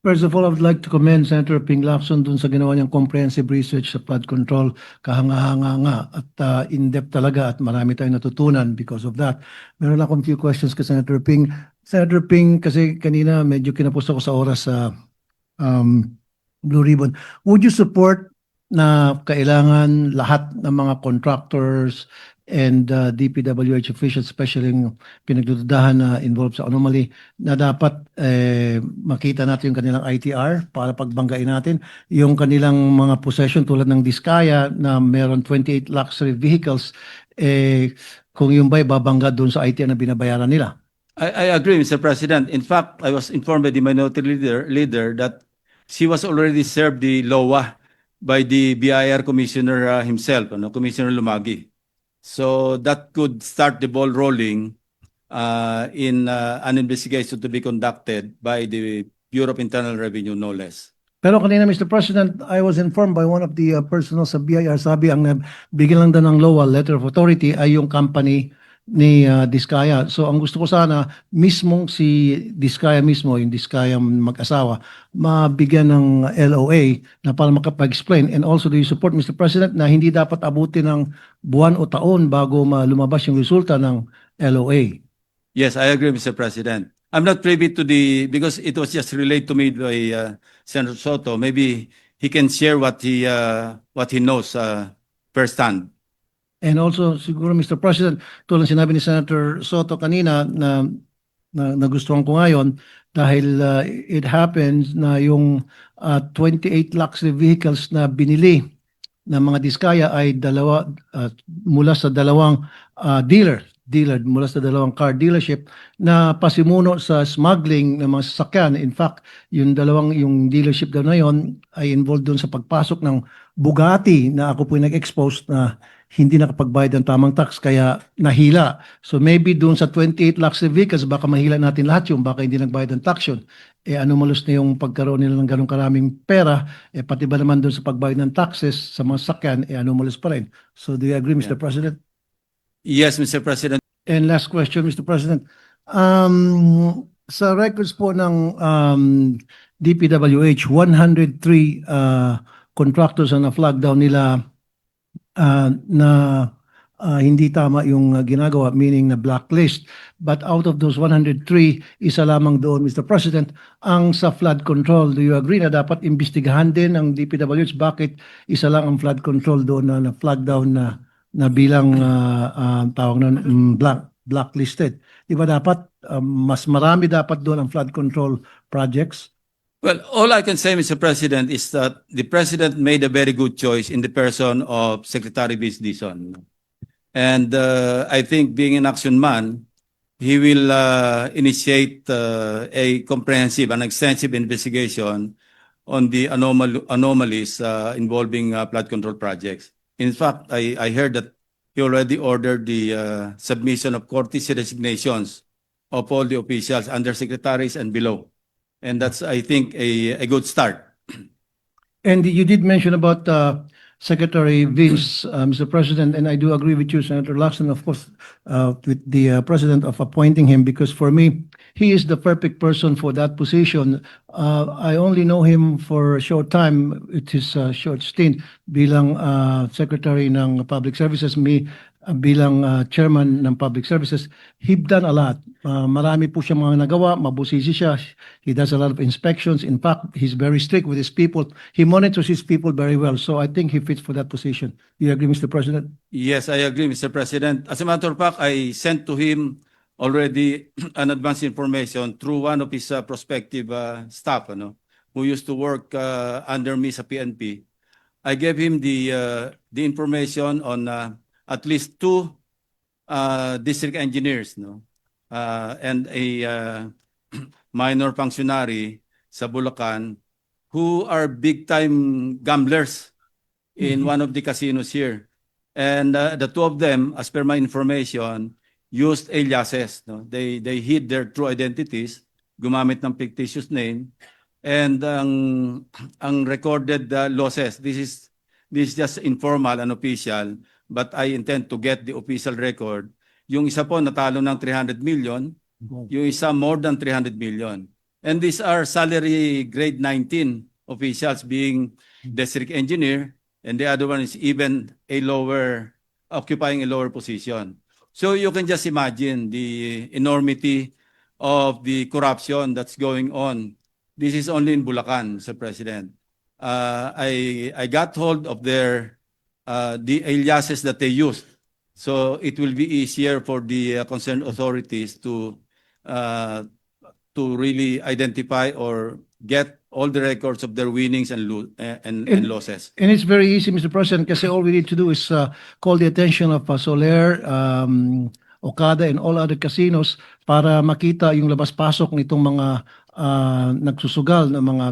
First of all, I would like to commend Senator Ping Lacson dun sa ginawa niyang comprehensive research sa flood control. Kahanga-hanga nga at in-depth talaga at marami tayong natutunan because of that. Meron akong few questions kay Senator Ping. Senator Ping, kasi kanina medyo kinapos ako sa oras sa Blue Ribbon. Would you support na kailangan lahat ng mga contractors and DPWH officials, especially yung pinagdududahan na involved sa anomaly, na dapat makita natin yung kanilang ITR para pagbanggain natin yung kanilang mga possession tulad ng Diskaya na meron 28 luxury vehicles, kung yung ba'y babangga doon sa ITR na binabayaran nila? I agree, Mr. President. In fact, I was informed by the minority leader that she was already served the LOA by the BIR commissioner himself, Commissioner Lumagi. So that could start the ball rolling in an investigation to be conducted by the Bureau of Internal Revenue, no less. Pero kanina, Mr. President, I was informed by one of the personnel sa BIR, sabi ang bigyan lang daw ng LOA, letter of authority, ay yung company ni Diskaya. So ang gusto ko sana, mismong si Diskaya mismo, yung Diskaya mag-asawa, mabigyan ng LOA na para makapag-explain. And also, do you support, Mr. President, na hindi dapat abutin ng buwan o taon bago lumabas yung resulta ng LOA? Yes, I agree, Mr. President. I'm not privy to because it was just relayed to me by Senator Soto. Maybe he can share what he knows firsthand. And also, siguro, Mr. President, tulad sinabi ni Senator Soto kanina na nagustuhan ko ngayon dahil it happens na yung 28 luxury vehicles na binili ng mga Diskaya ay mula sa dalawang dealer mula sa dalawang car dealership na pasimuno sa smuggling ng mga sasakyan. In fact, yung dealership daw na yon ay involved doon sa pagpasok ng Bugatti na ako po yung nag-expose na hindi nakapagbayad ng tamang tax kaya nahila. So maybe doon sa 28 luxury vehicles baka mahila natin lahat yun, baka hindi nagbayad ng tax yun. Anomalous na yung pagkaroon nila ng ganong karaming pera, pati ba naman doon sa pagbayad ng taxes sa mga sasakyan, anomalous pa rin. So do you agree, Mr. President? Yes, Mr. President. And last question, Mr. President. Sa records po ng DPWH, 103 contractors ang na-flag down nila na hindi tama yung ginagawa, meaning na blacklist. But out of those 103, isa lamang doon, Mr. President, ang sa flood control. Do you agree na dapat imbestigahan din ang DPWH? Bakit isa lang ang flood control doon na flag down na bilang tawag na blacklisted? Di ba dapat mas marami dapat doon ang flood control projects? Well, all I can say, Mr. President, is that the President made a very good choice in the person of Secretary Vince Dizon. And I think being an action man, he will initiate a comprehensive and extensive investigation on the anomalies involving flood control projects. In fact, I heard that he already ordered the submission of courtesy resignations of all the officials, undersecretaries and below. And that's, I think, a good start. And you did mention about Secretary Vince, Mr. President, and I do agree with you, Senator Lacson, of course, with the President of appointing him, because for me, he is the perfect person for that position. I only know him for a short time. It is a short stint bilang Secretary ng Public Services, me bilang Chairman ng Public Services. He's done a lot. Marami po siya mga nagawa, mabusisi siya. He does a lot of inspections. In fact, he's very strict with his people. He monitors his people very well. So I think he fits for that position. Do you agree, Mr. President? Yes, I agree, Mr. President. As a matter of fact, I sent to him already an advance information through one of his prospective staff, who used to work under me sa PNP. I gave him the information on at least 2 district engineers, and a minor functionary sa Bulacan who are big-time gamblers in one of the casinos here. And the 2 of them, as per my information, used aliases. They hid their true identities, gumamit ng fictitious name, and ang recorded losses. This is just informal and official, but I intend to get the official record. Yung isa po natalo ng 300 million, yung isa more than 300 million. And these are salary grade 19 officials, being district engineer, and the other one is even occupying a lower position. So you can just imagine the enormity of the corruption that's going on. This is only in Bulacan, Mr. President. I got hold of the aliases that they used. So it will be easier for the concerned authorities to really identify or get all the records of their winnings and losses. And it's very easy, Mr. President, kasi all we need to do is call the attention of Soler, Okada, and all other casinos para makita yung labas-pasok nitong mga nagsusugal ng mga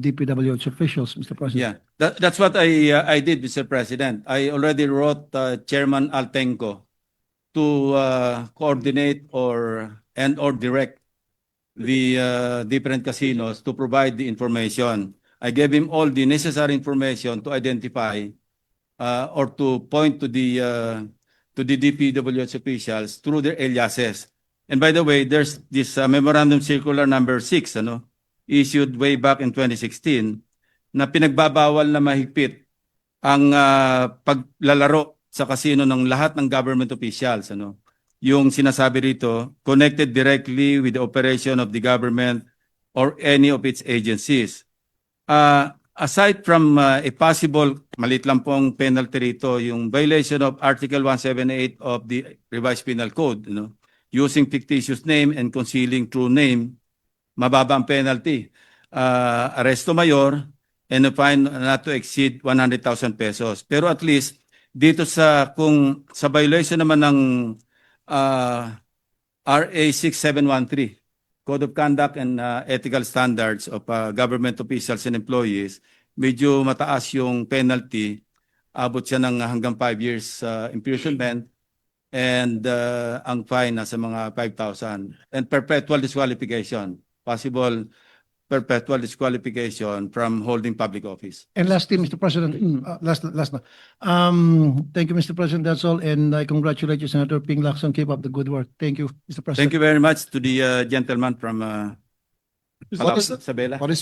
DPWH officials, Mr. President. Yeah, that's what I did, Mr. President. I already wrote Chairman Altenco to coordinate or direct the different casinos to provide the information. I gave him all the necessary information to identify or to point to the DPWH officials through their aliases. And by the way, there's this Memorandum Circular number 6, issued way back in 2016, na pinagbabawal na mahigpit ang paglalaro sa casino ng lahat ng government officials. Yung sinasabi rito, connected directly with the operation of the government or any of its agencies. Aside from a possible, malit lang pong penalty rito, yung violation of Article 178 of the Revised Penal Code, using fictitious name and concealing true name, mababa ang penalty. Arresto mayor and a fine not to exceed 100,000 pesos. Pero at least, dito kung sa violation naman ng RA 6713, Code of Conduct and Ethical Standards of Government Officials and Employees, medyo mataas yung penalty, abot siya ng hanggang 5 years imprisonment, and ang fine nasa mga 5,000, and perpetual disqualification, possible perpetual disqualification from holding public office. And lastly, Mr. President, last na. Thank you, Mr. President. That's all. And I congratulate you, Senator Ping Lacson. Keep up the good work. Thank you, Mr. President. Thank you very much to the gentleman from Isabela. What is